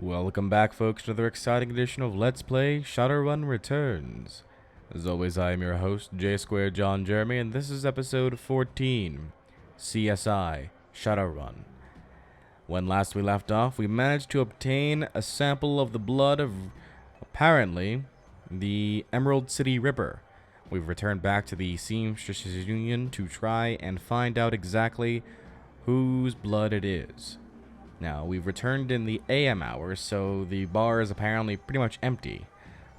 Welcome back, folks, to another exciting edition of Let's Play Shadowrun Returns. As always, I am your host, J Squared John Jeremy, and this is episode 14, CSI Shadowrun. When last we left off, we managed to obtain a sample of the blood of, apparently, the Emerald City Ripper. We've returned back to the Seamstresses Union to try and find out exactly whose blood it is. Now, we've returned in the AM hours, so the bar is apparently pretty much empty.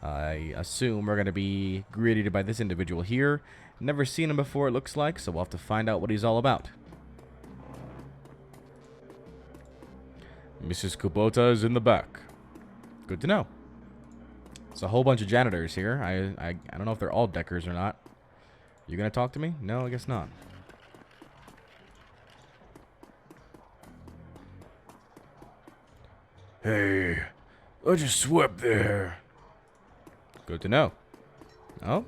I assume we're going to be greeted by this individual here. Never seen him before, it looks like, so we'll have to find out what he's all about. Mrs. Kubota is in the back. Good to know. It's a whole bunch of janitors here. I don't know if they're all deckers or not. You going to talk to me? No, I guess not. Hey, I just swept there. Good to know. Oh?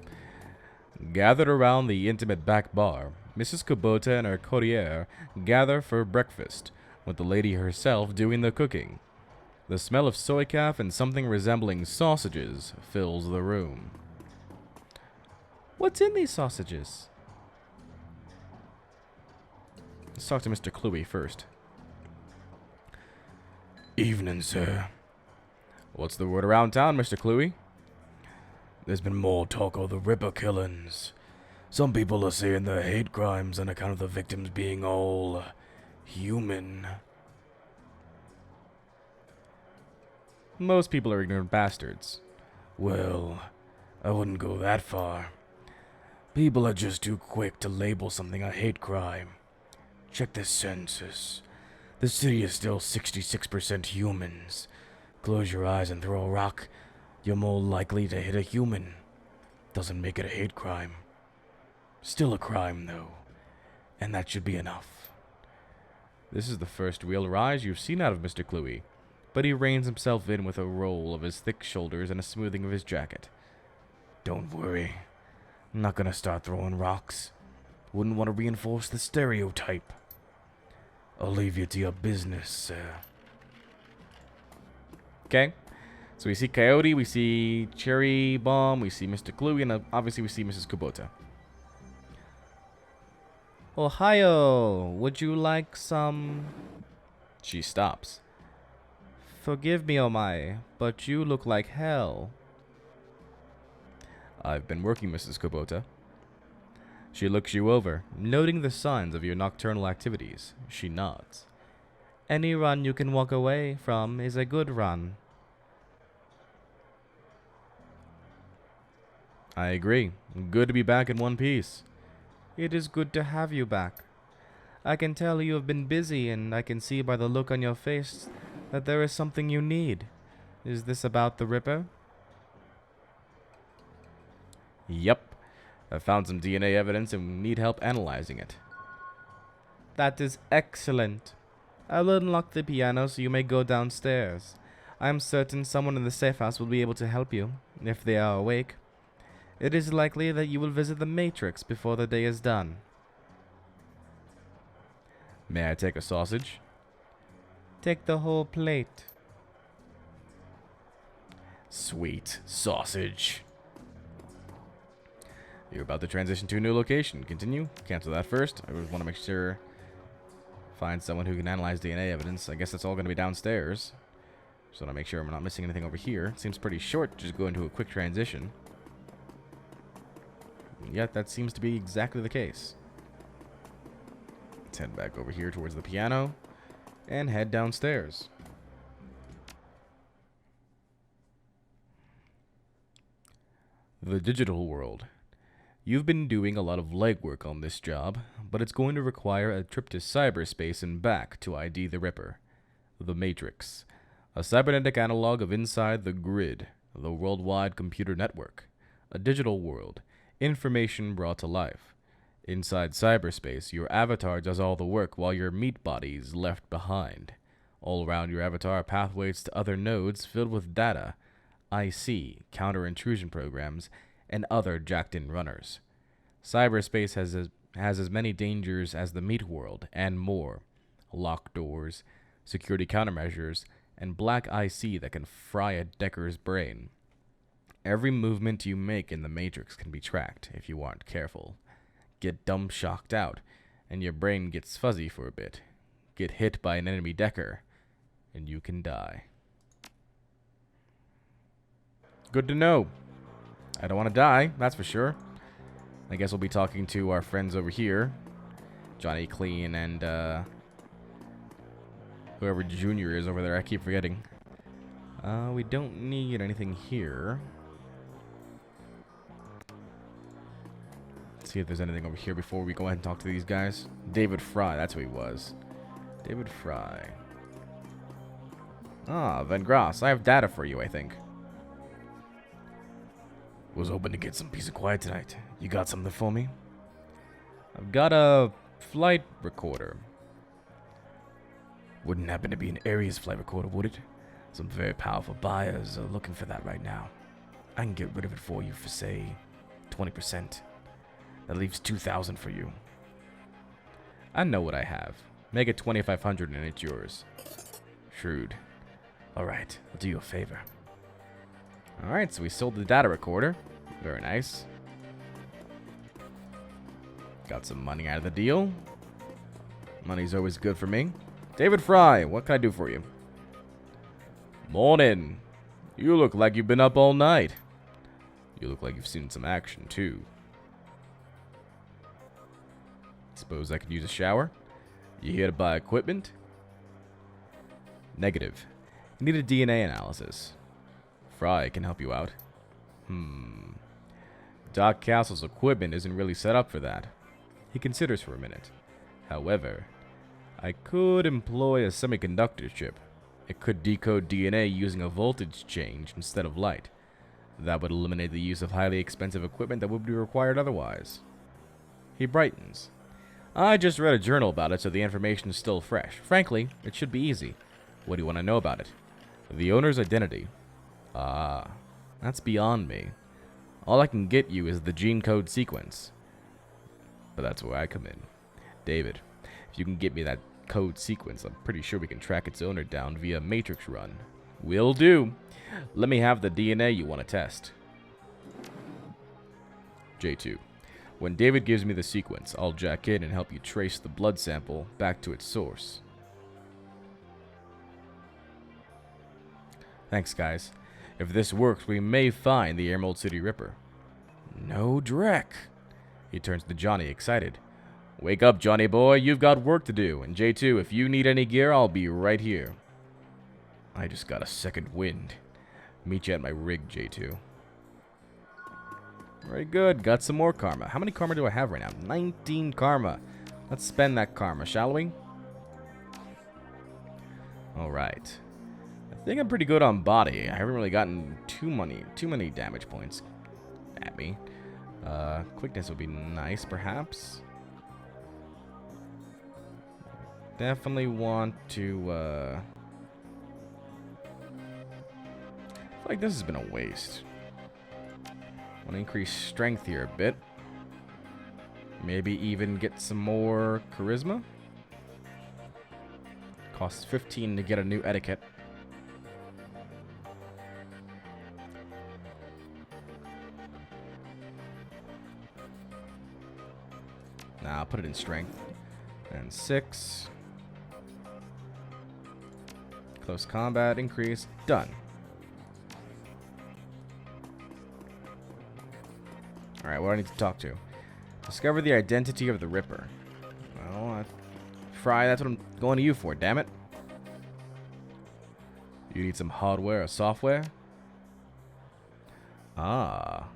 Gathered around the intimate back bar, Mrs. Kubota and her courtier gather for breakfast, with the lady herself doing the cooking. The smell of soy calf and something resembling sausages fills the room. What's in these sausages? Let's talk to Mr. Cluey first. Evening, sir. What's the word around town, Mr. Cluey? There's been more talk of the Ripper killings. Some people are saying they're hate crimes on account of the victims being all human. Most people are ignorant bastards. Well, I wouldn't go that far. People are just too quick to label something a hate crime. Check the census. The city is still 66% humans. Close your eyes and throw a rock. You're more likely to hit a human. Doesn't make it a hate crime. Still a crime, though. And that should be enough. This is the first real rise you've seen out of Mr. Cluey, but he reins himself in with a roll of his thick shoulders and a smoothing of his jacket. Don't worry. I'm not gonna start throwing rocks. Wouldn't want to reinforce the stereotype. I'll leave you to your business, sir. Okay. So we see Coyote, we see Cherry Bomb, we see Mr. Cluey, and obviously we see Mrs. Kubota. Ohio, would you like some... She stops. Forgive me, oh my, but you look like hell. I've been working, Mrs. Kubota. She looks you over, noting the signs of your nocturnal activities. She nods. Any run you can walk away from is a good run. I agree. Good to be back in one piece. It is good to have you back. I can tell you have been busy, and I can see by the look on your face that there is something you need. Is this about the Ripper? Yep. I found some DNA evidence and need help analyzing it. That is excellent. I will unlock the piano so you may go downstairs. I am certain someone in the safe house will be able to help you, if they are awake. It is likely that you will visit the Matrix before the day is done. May I take a sausage? Take the whole plate. Sweet sausage. You're about to transition to a new location. Continue. Cancel that first. I just want to make sure. Find someone who can analyze DNA evidence. I guess that's all going to be downstairs. Just want to make sure I'm not missing anything over here. Seems pretty short. Just go into a quick transition. Yet that seems to be exactly the case. Let's head back over here towards the piano and head downstairs. The digital world. You've been doing a lot of legwork on this job, but it's going to require a trip to cyberspace and back to ID the Ripper. The Matrix. A cybernetic analog of inside the grid, the worldwide computer network. A digital world. Information brought to life. Inside cyberspace, your avatar does all the work while your meat body is left behind. All around your avatar are pathways to other nodes filled with data, IC, counter-intrusion programs, and other jacked-in runners. Cyberspace has as many dangers as the meat world, and more. Locked doors, security countermeasures, and black IC that can fry a Decker's brain. Every movement you make in the Matrix can be tracked if you aren't careful. Get dumb shocked out, and your brain gets fuzzy for a bit. Get hit by an enemy Decker, and you can die. Good to know. I don't want to die, that's for sure. I guess we'll be talking to our friends over here. Johnny Clean and, whoever Junior is over there, I keep forgetting. We don't need anything here. Let's see if there's anything over here before we go ahead and talk to these guys. David Fry, that's who he was. David Fry. Ah, Van Grass, I have data for you, I think. Was hoping to get some peace and quiet tonight. You got something for me? I've got a flight recorder. Wouldn't happen to be an Ares flight recorder, would it? Some very powerful buyers are looking for that right now. I can get rid of it for you for, say, 20%. That leaves 2,000 for you. I know what I have. Make it 2,500 and it's yours. Shrewd. Alright, I'll do you a favor. Alright, so we sold the data recorder. Very nice. Got some money out of the deal. Money's always good for me. David Fry, what can I do for you? Morning. You look like you've been up all night. You look like you've seen some action, too. Suppose I could use a shower? You here to buy equipment? Negative. You need a DNA analysis. Fry can help you out. Doc Castle's equipment isn't really set up for that. He considers for a minute. However, I could employ a semiconductor chip. It could decode DNA using a voltage change instead of light. That would eliminate the use of highly expensive equipment that would be required otherwise. He brightens. I just read a journal about it, so the information is still fresh. Frankly, it should be easy. What do you want to know about it? The owner's identity. Ah, that's beyond me. All I can get you is the gene code sequence. But that's where I come in. David, if you can get me that code sequence, I'm pretty sure we can track its owner down via Matrix run. Will do. Let me have the DNA you want to test. J2. When David gives me the sequence, I'll jack in and help you trace the blood sample back to its source. Thanks, guys. If this works, we may find the Emerald City Ripper. No dreck. He turns to Johnny, excited. Wake up, Johnny boy. You've got work to do. And J2, if you need any gear, I'll be right here. I just got a second wind. Meet you at my rig, J2. Very good. Got some more karma. How many karma do I have right now? 19 karma. Let's spend that karma, shall we? Alright. I think I'm pretty good on body. I haven't really gotten too many damage points at me. Quickness would be nice, perhaps. Definitely want to, I feel like this has been a waste. Want to increase strength here a bit. Maybe even get some more charisma. Costs 15 to get a new etiquette. Nah, I'll put it in strength. And 6. Close combat increase. Done. Alright, what do I need to talk to? Discover the identity of the Ripper. Well, Fry, that's what I'm going to you for, damn it. You need some hardware or software? Ah.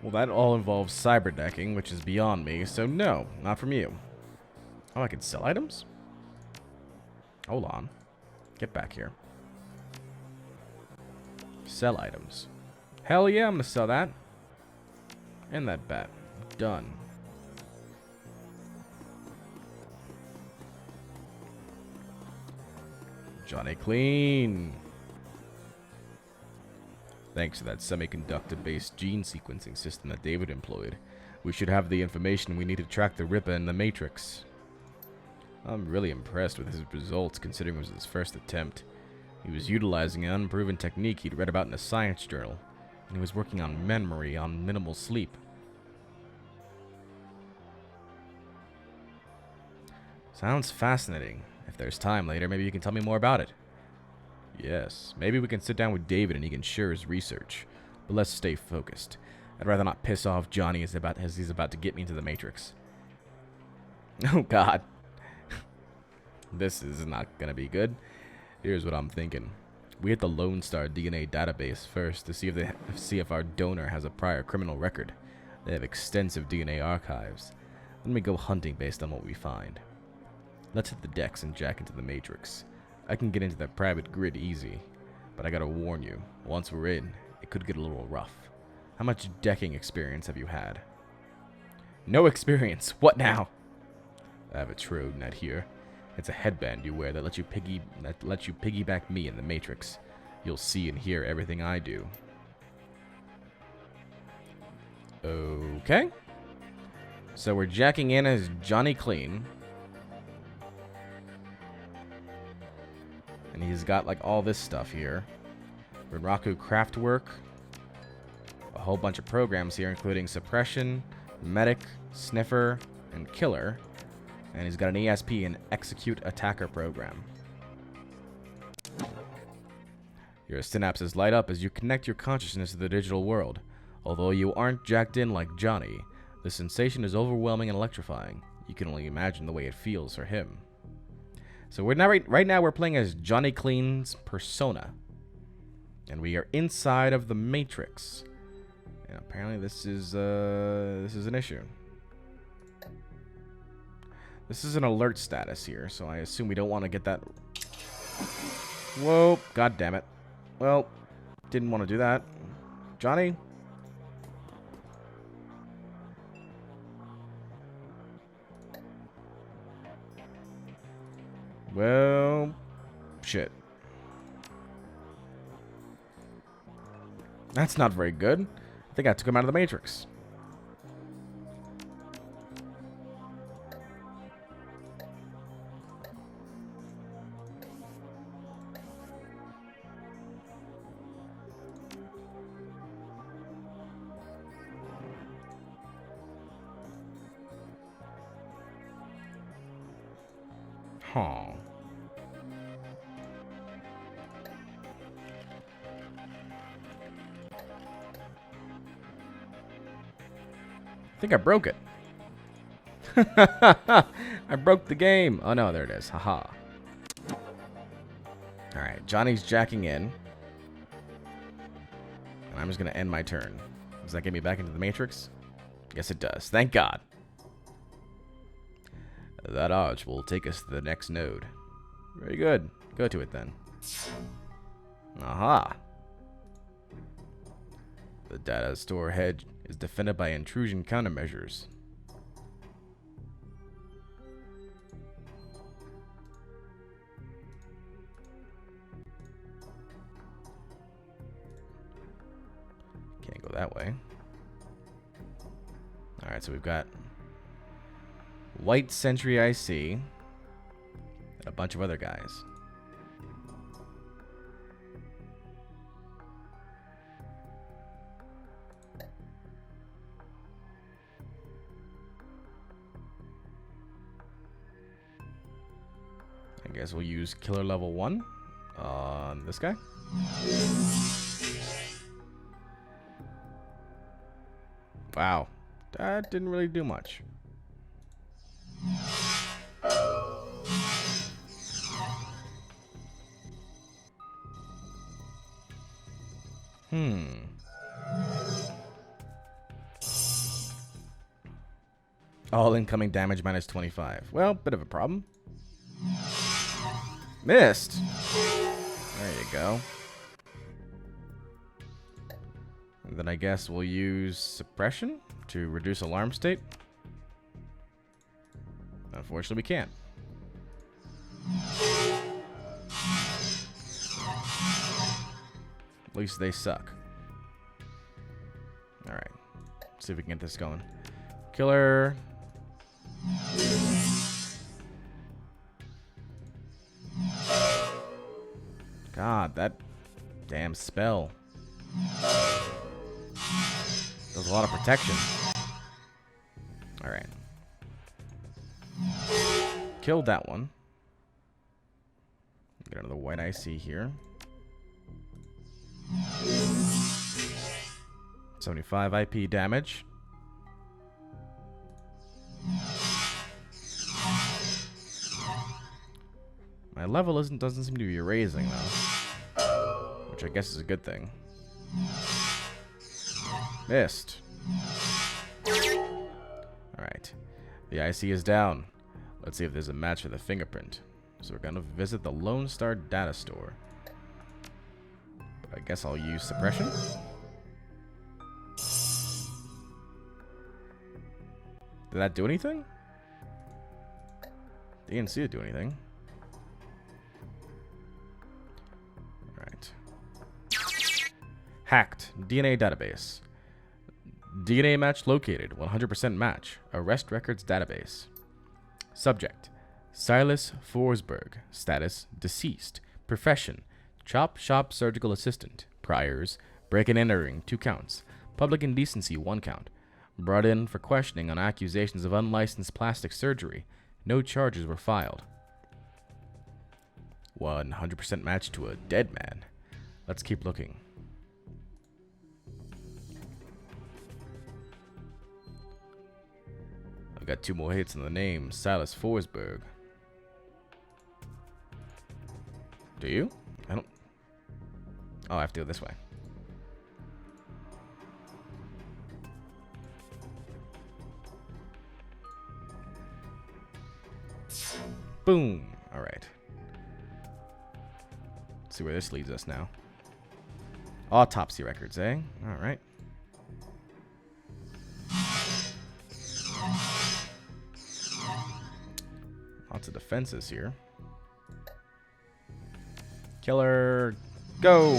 Well, that all involves cyberdecking, which is beyond me, so no, not from you. Oh, I can sell items? Hold on. Get back here. Sell items. Hell yeah, I'm gonna sell that. And that bat. Done. Johnny Clean. Thanks to that semiconductor-based gene sequencing system that David employed, we should have the information we need to track the Ripper in the Matrix. I'm really impressed with his results considering it was his first attempt. He was utilizing an unproven technique he'd read about in a science journal, and he was working on memory on minimal sleep. Sounds fascinating. If there's time later, maybe you can tell me more about it. Yes, maybe we can sit down with David and he can share his research. But let's stay focused. I'd rather not piss off Johnny as he's about to get me into the Matrix. Oh god. This is not gonna be good. Here's what I'm thinking. We hit the Lone Star DNA database first to see if our donor has a prior criminal record. They have extensive DNA archives. Then we go hunting based on what we find. Let's hit the decks and jack into the Matrix. I can get into that private grid easy, but I gotta warn you, once we're in, it could get a little rough. How much decking experience have you had? No experience. What now? I have a trode net here. It's a headband you wear that lets you piggyback me in the Matrix. You'll see and hear everything I do. Okay. So we're jacking in as Johnny Clean. And he's got like all this stuff here. Renraku Craftwork. A whole bunch of programs here, including Suppression, Medic, Sniffer, and Killer. And he's got an ESP and Execute Attacker program. Your synapses light up as you connect your consciousness to the digital world. Although you aren't jacked in like Johnny, the sensation is overwhelming and electrifying. You can only imagine the way it feels for him. So we're now right now we're playing as Johnny Clean's persona. And we are inside of the Matrix. And apparently this is an issue. This is an alert status here, so I assume we don't want to get that. Whoa, god damn it. Well, didn't want to do that. Johnny? Well, shit. That's not very good. I think I took him out of the Matrix. Huh. I think I broke it. I broke the game. Oh no, there it is. Haha. Alright, Johnny's jacking in. And I'm just going to end my turn. Does that get me back into the Matrix? Yes, it does. Thank God. That arch will take us to the next node. Very good. Go to it then. Aha. The data store hedge is defended by intrusion countermeasures. Can't go that way. Alright, so we've got White Sentry IC and a bunch of other guys. I guess we'll use Killer Level 1 on this guy. Wow, that didn't really do much. All incoming damage minus 25. Well, bit of a problem. Missed. There you go. And then I guess we'll use suppression to reduce alarm state. Unfortunately, we can't. At least they suck. Alright. See if we can get this going. Killer. God, that damn spell. Does a lot of protection. Alright. Killed that one. Get another white IC here. 75 IP damage. My level doesn't seem to be raising though, which I guess is a good thing. Missed. Alright. The IC is down. Let's see if there's a match for the fingerprint. So we're gonna visit the Lone Star data store. But I guess I'll use suppression. Did that do anything? Didn't see it do anything. Alright. Hacked. DNA database. DNA match located. 100% match. Arrest records database. Subject: Silas Forsberg. Status: deceased. Profession: chop shop surgical assistant. Priors: break and entering 2 counts. Public indecency 1 count. Brought in for questioning on accusations of unlicensed plastic surgery. No charges were filed. 100% match to a dead man. Let's keep looking. I've got 2 more hits in the name, Silas Forsberg. Do you? I don't... Oh, I have to go this way. Boom! Alright. Let's see where this leads us now. Autopsy records, eh? Alright. Lots of defenses here. Killer, go!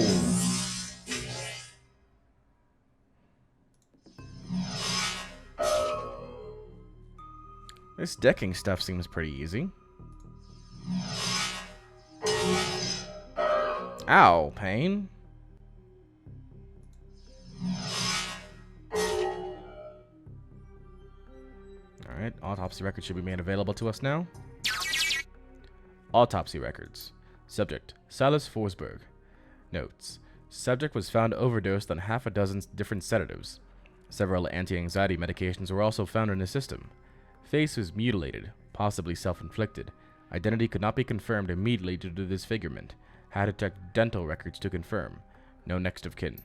This decking stuff seems pretty easy. Ow, pain. Alright, autopsy records should be made available to us now. Autopsy records. Subject: Silas Forsberg. Notes: subject was found overdosed on half a dozen different sedatives. Several anti-anxiety medications were also found in his system. Face was mutilated, possibly self-inflicted. Identity could not be confirmed immediately due to disfigurement. Had to check dental records to confirm. No next of kin.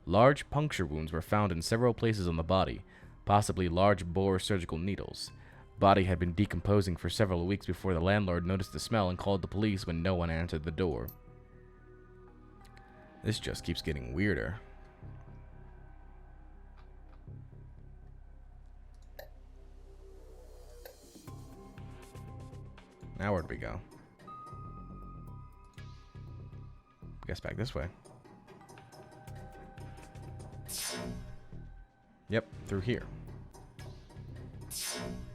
Large puncture wounds were found in several places on the body, possibly large bore surgical needles. Body had been decomposing for several weeks before the landlord noticed the smell and called the police when no one answered the door. This just keeps getting weirder. Now where'd we go? Guess back this way. Yep, through here.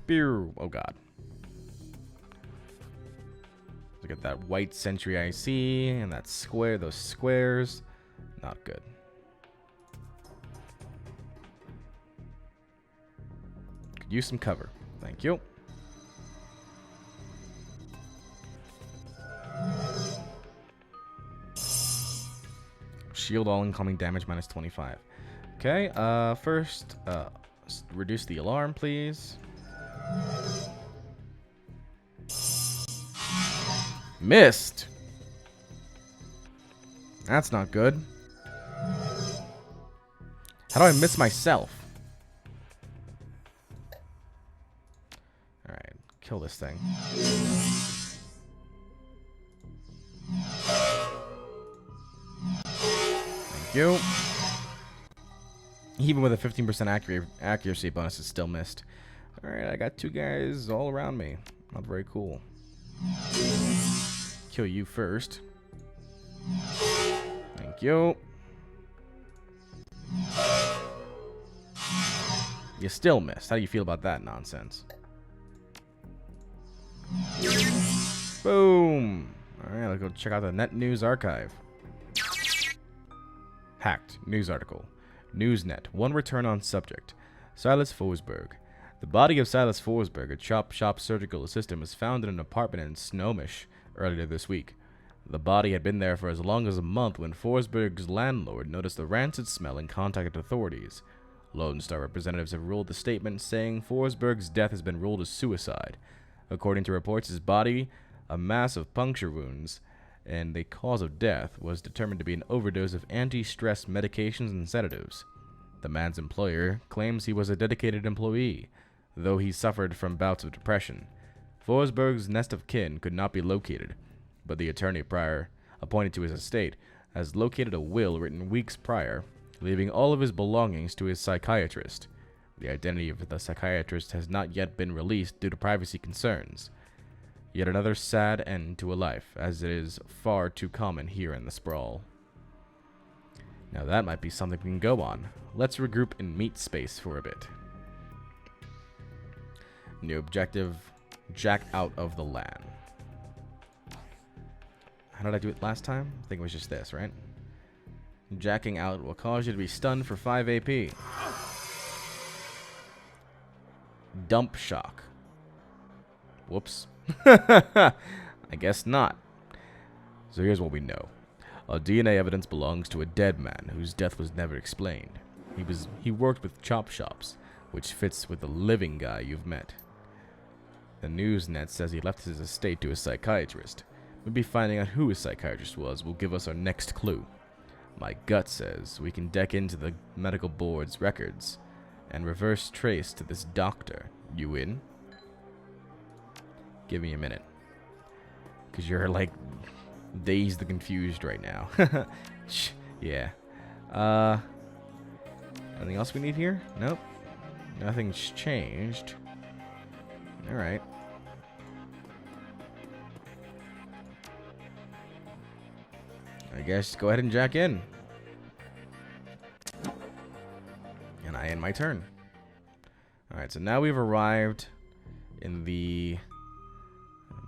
Beer. Oh god. Look at that white Sentry IC and that square, those squares. Not good. Could use some cover. Thank you. Shield all incoming damage minus 25. Okay, first, reduce the alarm, please. Missed. That's not good. How do I miss myself? Alright, kill this thing. Thank you. Even with a 15% accuracy bonus, it's still missed. Alright, I got 2 guys all around me. Not very cool. Kill you first. Thank you. You still missed. How do you feel about that nonsense? Boom. Alright, let's go check out the Net News Archive. Hacked. News article. Newsnet. One return on subject. Silas Forsberg. The body of Silas Forsberg, a chop shop surgical assistant, was found in an apartment in Snohomish earlier this week. The body had been there for as long as a month when Forsberg's landlord noticed the rancid smell and contacted authorities. Lone Star representatives have ruled the statement, saying Forsberg's death has been ruled as suicide. According to reports, his body, a mass of puncture wounds, and the cause of death was determined to be an overdose of anti-stress medications and sedatives. The man's employer claims he was a dedicated employee, though he suffered from bouts of depression. Forsberg's next of kin could not be located, but the attorney prior appointed to his estate has located a will written weeks prior, leaving all of his belongings to his psychiatrist. The identity of the psychiatrist has not yet been released due to privacy concerns. Yet another sad end to a life, as it is far too common here in the sprawl. Now that might be something we can go on. Let's regroup in meat space for a bit. New objective, jack out of the LAN. How did I do it last time? I think it was just this, right? Jacking out will cause you to be stunned for 5 AP. Dump shock. Whoops. I guess not. So here's what we know. Our DNA evidence belongs to a dead man whose death was never explained. He worked with chop shops, which fits with the living guy you've met. The Newsnet says he left his estate to a psychiatrist. Maybe finding out who his psychiatrist was will give us our next clue. My gut says we can deck into the medical board's records and reverse trace to this doctor. You in? Give me a minute. Because you're like dazed and confused right now. Yeah. Anything else we need here? Nope. Nothing's changed. Alright. I guess go ahead and jack in. And I end my turn. Alright, so now we've arrived in the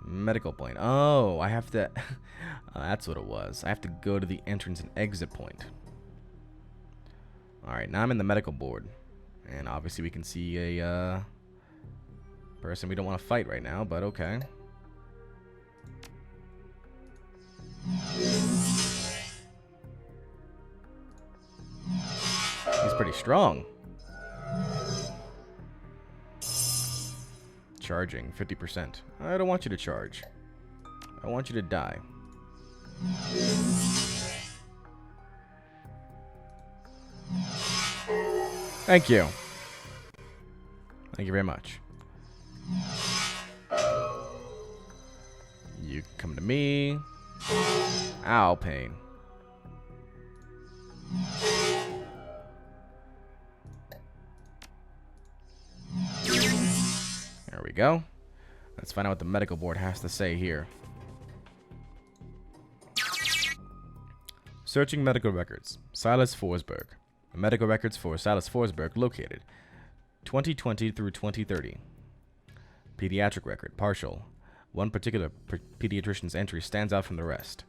medical plane. Oh, I have to... that's what it was. I have to go to the entrance and exit point. Alright, now I'm in the medical board. And obviously we can see a person we don't want to fight right now, but okay. He's pretty strong. Charging 50%. I don't want you to charge. I want you to die. Thank you. Thank you very much. You come to me. Ow, pain. There we go. Let's find out what the medical board has to say here. Searching medical records. Silas Forsberg. Medical records for Silas Forsberg located. 2020 through 2030. Pediatric record. Partial. One particular pediatrician's entry stands out from the rest.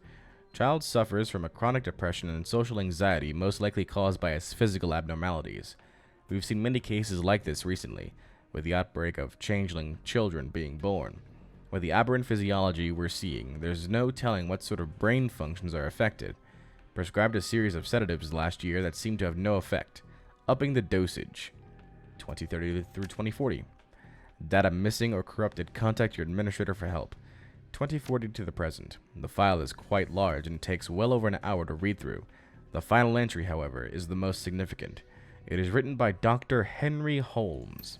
Child suffers from a chronic depression and social anxiety, most likely caused by his physical abnormalities. We've seen many cases like this recently, with the outbreak of changeling children being born. With the aberrant physiology we're seeing, there's no telling what sort of brain functions are affected. Prescribed a series of sedatives last year that seemed to have no effect. Upping the dosage. 2030 through 2040. Data missing or corrupted, contact your administrator for help. 2040 to the present. The file is quite large and takes well over an hour to read through. The final entry, however, is the most significant. It is written by Dr. Henry Holmes.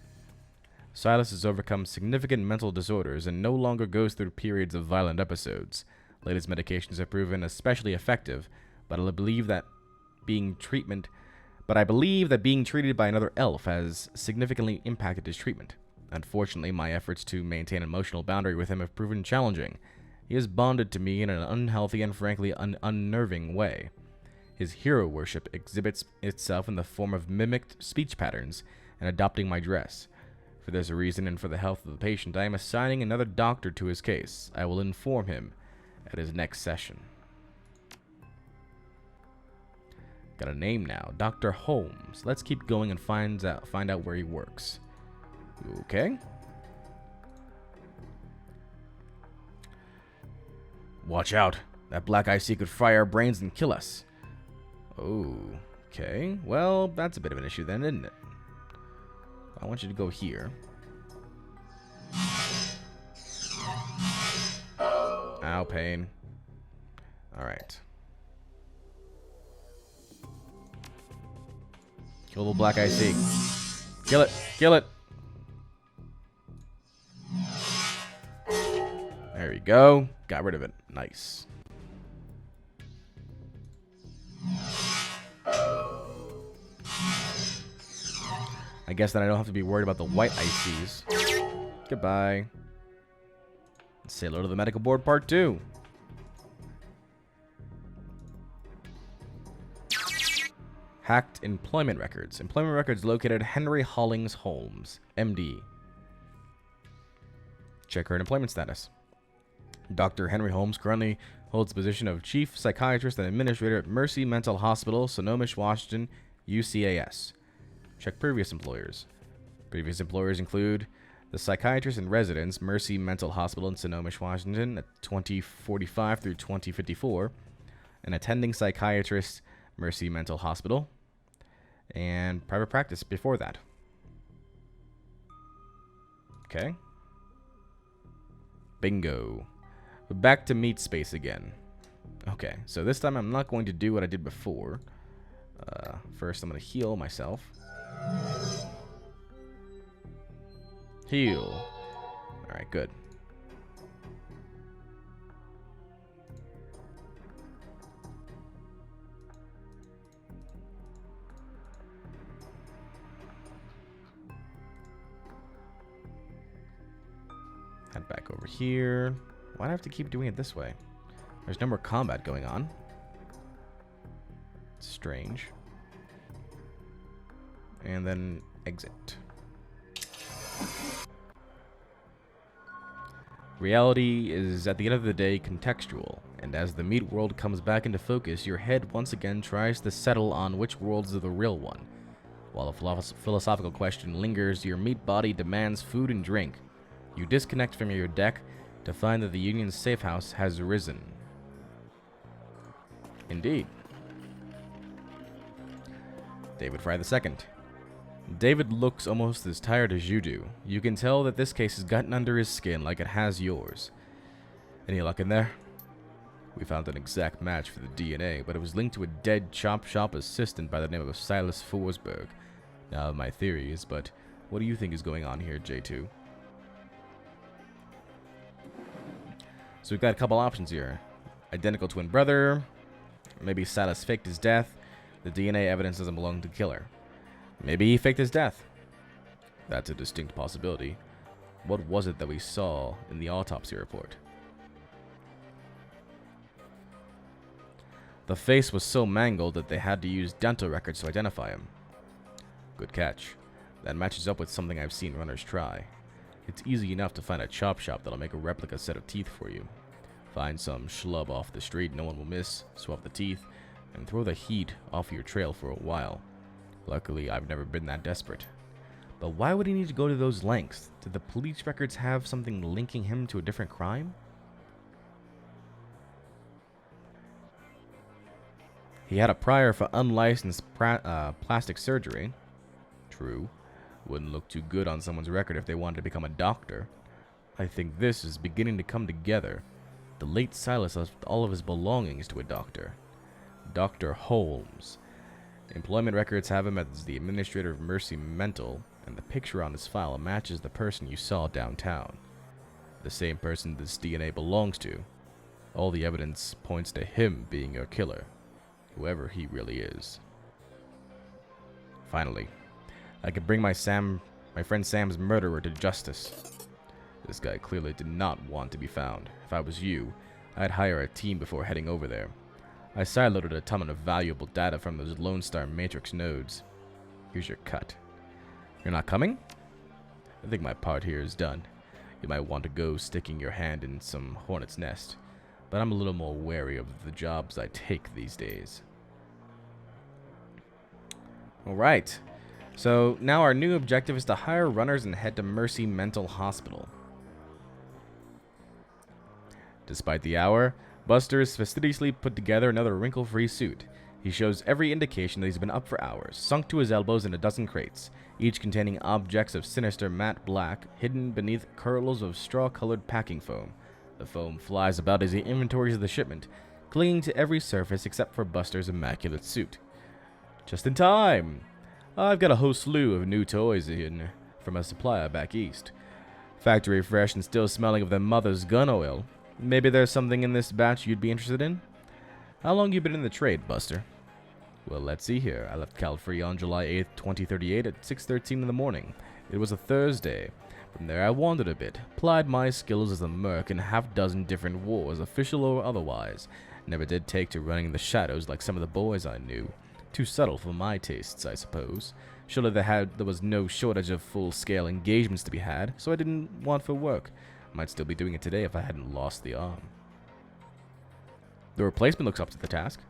Silas has overcome significant mental disorders and no longer goes through periods of violent episodes. Latest medications have proven especially effective, but I believe that being treated by another elf has significantly impacted his treatment. Unfortunately, my efforts to maintain an emotional boundary with him have proven challenging. He has bonded to me in an unhealthy and frankly unnerving way. His hero worship exhibits itself in the form of mimicked speech patterns and adopting my dress. For this reason and for the health of the patient, I am assigning another doctor to his case. I will inform him at his next session. Got a name now, Dr. Holmes. Let's keep going and find out where he works. Okay. Watch out. That black IC could fry our brains and kill us. Oh, okay. Well, that's a bit of an issue then, isn't it? I want you to go here. Ow, pain. Alright. Kill the black IC. Kill it! Kill it! There we go. Got rid of it. Nice. I guess then I don't have to be worried about the white ICs. Goodbye. Say hello to the medical board part 2. Hacked employment records. Employment records located Henry Hollings Holmes, MD. Check current employment status. Dr. Henry Holmes currently holds the position of Chief Psychiatrist and Administrator at Mercy Mental Hospital, Sonoma, Washington, UCAS. Check previous employers. Previous employers include the psychiatrist in residence, Mercy Mental Hospital in Sonoma, Washington, at 2045 through 2054. An attending psychiatrist, Mercy Mental Hospital. And private practice before that. Okay. Bingo. Back to meat space again. Okay, so this time I'm not going to do what I did before. First, I'm going to heal myself. Heal. Alright, good. Head back over here. Why do I have to keep doing it this way? There's no more combat going on. Strange. And then exit. Reality is, at the end of the day, contextual, and as the meat world comes back into focus, your head once again tries to settle on which world's the real one. While a philosophical question lingers, your meat body demands food and drink. You disconnect from your deck to find that the Union's safe house has risen. Indeed. David Fry II. David looks almost as tired as you do. You can tell that this case has gotten under his skin like it has yours. Any luck in there? We found an exact match for the DNA, but it was linked to a dead chop shop assistant by the name of Silas Forsberg. Now, my theories, but what do you think is going on here, J2? So we've got a couple options here. Identical twin brother. Maybe Silas faked his death. The DNA evidence doesn't belong to the killer. Maybe he faked his death. That's a distinct possibility. What was it that we saw in the autopsy report? The face was so mangled that they had to use dental records to identify him. Good catch. That matches up with something I've seen runners try. It's easy enough to find a chop shop that'll make a replica set of teeth for you. Find some schlub off the street no one will miss, swap the teeth, and throw the heat off your trail for a while. Luckily, I've never been that desperate. But why would he need to go to those lengths? Did the police records have something linking him to a different crime? He had a prior for unlicensed plastic surgery. True. Wouldn't look too good on someone's record if they wanted to become a doctor. I think this is beginning to come together. The late Silas left all of his belongings to a doctor. Dr. Holmes. Employment records have him as the administrator of Mercy Mental, and the picture on his file matches the person you saw downtown. The same person this DNA belongs to. All the evidence points to him being your killer, whoever he really is. Finally, I could bring my friend Sam's murderer to justice. This guy clearly did not want to be found. If I was you, I'd hire a team before heading over there. I sideloaded a ton of valuable data from those Lone Star Matrix nodes. Here's your cut. You're not coming? I think my part here is done. You might want to go sticking your hand in some hornet's nest. but I'm a little more wary of the jobs I take these days. Alright, so now our new objective is to hire runners and head to Mercy Mental Hospital. Despite the hour, Buster has fastidiously put together another wrinkle-free suit. He shows every indication that he's been up for hours, sunk to his elbows in a dozen crates, each containing objects of sinister matte black, hidden beneath curls of straw-colored packing foam. The foam flies about as he inventories the shipment, clinging to every surface except for Buster's immaculate suit. Just in time! I've got a whole slew of new toys in from a supplier back east. Factory fresh and still smelling of their mother's gun oil. Maybe there's something in this batch you'd be interested in? How long you been in the trade, Buster? Well, let's see here. I left Calfree on July 8th, 2038 at 6:13 in the morning. It was a Thursday. From there I wandered a bit, plied my skills as a merc in half-dozen different wars, official or otherwise. Never did take to running the shadows like some of the boys I knew. Too subtle for my tastes, I suppose. Surely there was no shortage of full-scale engagements to be had, so I didn't want for work. Might still be doing it today if I hadn't lost the arm. The replacement looks up to the task.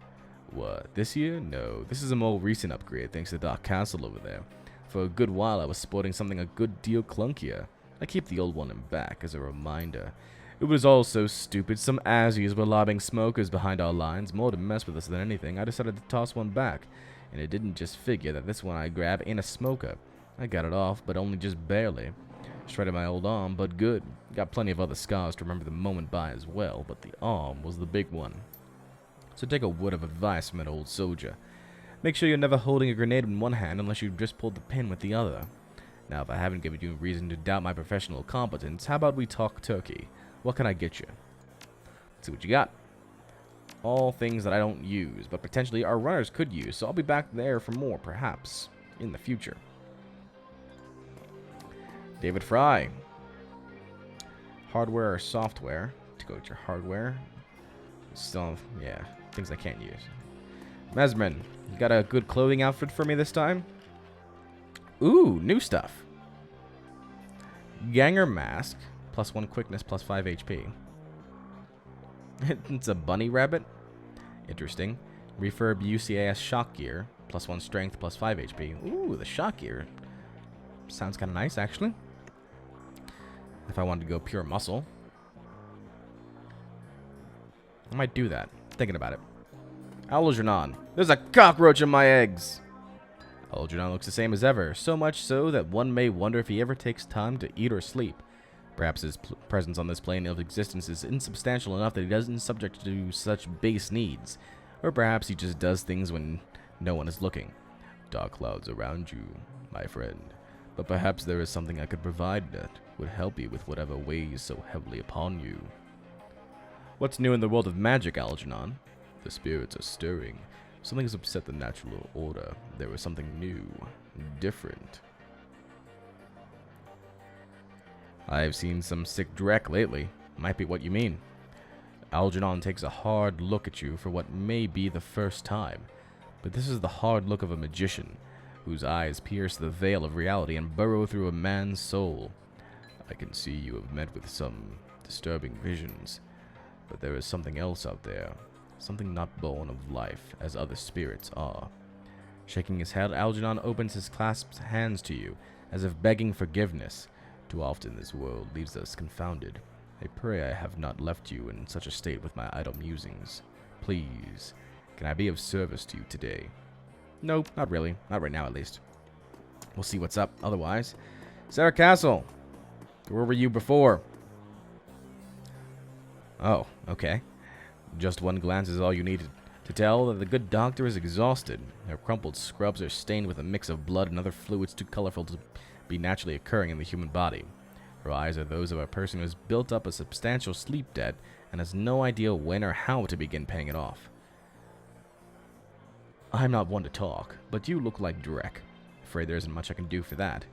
What, this year? No, this is a more recent upgrade thanks to Doc Castle over there. For a good while I was sporting something a good deal clunkier. I keep the old one in back as a reminder. It was all so stupid. Some Azzies were lobbing smokers behind our lines, more to mess with us than anything. I decided to toss one back, and it didn't just figure that this one I grab ain't a smoker. I got it off, but only just barely. Shredded my old arm, but good. Got plenty of other scars to remember the moment by as well, but the arm was the big one. So take a word of advice from an old soldier. Make sure you're never holding a grenade in one hand unless you've just pulled the pin with the other. Now, if I haven't given you a reason to doubt my professional competence, how about we talk turkey? What can I get you? Let's see what you got. All things that I don't use, but potentially our runners could use, so I'll be back there for more, perhaps, in the future. David Fry. Hardware or software? To go with your hardware. Still, yeah, things I can't use. Mesman, you got a good clothing outfit for me this time? Ooh, new stuff. Ganger mask, +1 quickness, +5 HP. It's a bunny rabbit. Interesting. Refurb UCAS shock gear, +1 strength, +5 HP. Ooh, the shock gear. Sounds kind of nice, actually. If I wanted to go pure muscle, I might do that. Thinking about it. Algernon. There's a cockroach in my eggs! Algernon looks the same as ever, so much so that one may wonder if he ever takes time to eat or sleep. Perhaps his presence on this plane of existence is insubstantial enough that he doesn't subject to such base needs. Or perhaps he just does things when no one is looking. Dark clouds around you, my friend. But perhaps there is something I could provide that would help you with whatever weighs so heavily upon you. What's new in the world of magic, Algernon? The spirits are stirring. Something has upset the natural order. There is something new, different. I've seen some sick dreck lately. Might be what you mean. Algernon takes a hard look at you for what may be the first time. But this is the hard look of a magician, whose eyes pierce the veil of reality and burrow through a man's soul. I can see you have met with some disturbing visions, but there is something else out there, something not born of life, as other spirits are. Shaking his head, Algernon opens his clasped hands to you, as if begging forgiveness. Too often this world leaves us confounded. I pray I have not left you in such a state with my idle musings. Please, can I be of service to you today? Nope, not really. Not right now, at least. We'll see what's up, otherwise. Sarah Castle! Where were you before? Oh, okay. Just one glance is all you needed to tell that the good doctor is exhausted. Her crumpled scrubs are stained with a mix of blood and other fluids too colorful to be naturally occurring in the human body. Her eyes are those of a person who has built up a substantial sleep debt and has no idea when or how to begin paying it off. I'm not one to talk, but you look like Drek. Afraid there isn't much I can do for that.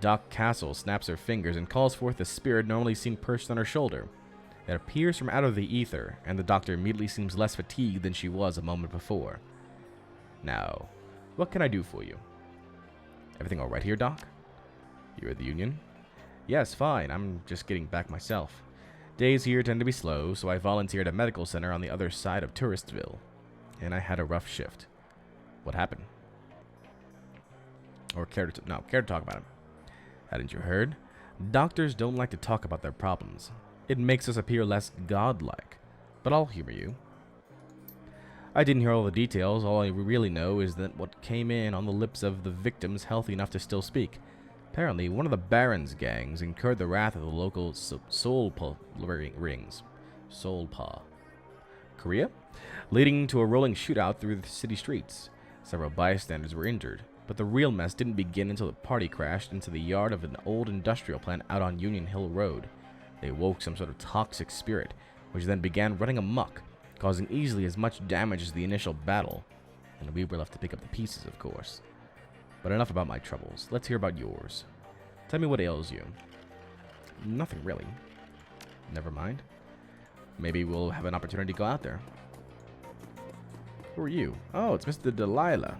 Doc Castle snaps her fingers and calls forth the spirit normally seen perched on her shoulder. It appears from out of the ether, and the doctor immediately seems less fatigued than she was a moment before. Now, what can I do for you? Everything all right here, Doc? You're at the Union? Yes, fine. I'm just getting back myself. Days here tend to be slow, so I volunteered at a medical center on the other side of Touristville. And I had a rough shift. What happened? Or care to talk about it? Hadn't you heard? Doctors don't like to talk about their problems. It makes us appear less godlike. But I'll humor you. I didn't hear all the details. All I really know is that what came in on the lips of the victims healthy enough to still speak. Apparently, one of the Baron's gangs incurred the wrath of the local Soulpa rings. Soulpa. Korea? Leading to a rolling shootout through the city streets. Several bystanders were injured, but the real mess didn't begin until the party crashed into the yard of an old industrial plant out on Union Hill Road. They woke some sort of toxic spirit, which then began running amok, causing easily as much damage as the initial battle. And we were left to pick up the pieces, of course. But enough about my troubles. Let's hear about yours. Tell me what ails you. Nothing really. Never mind. Maybe we'll have an opportunity to go out there. Who are you? Oh, it's Mr. Delilah.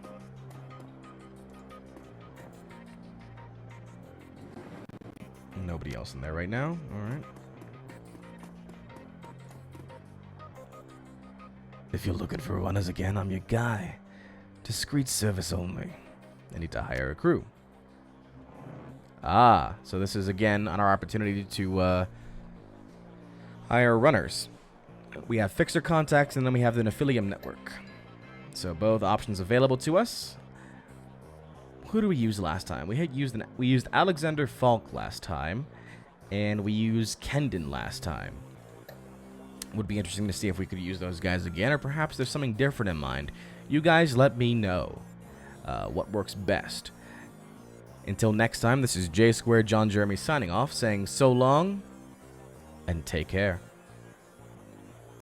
Nobody else in there right now. Alright. If you're looking for runners again, I'm your guy. Discreet service only. I need to hire a crew. Ah, so this is again on our opportunity to hire runners. We have fixer contacts and then we have the Nephilium network. So both options available to us. Who do we use last time? We used Alexander Falk last time, and we used Kendon last time. Would be interesting to see if we could use those guys again, or perhaps there's something different in mind. You guys let me know what works best. Until next time, this is J Square John Jeremy signing off, saying so long and take care.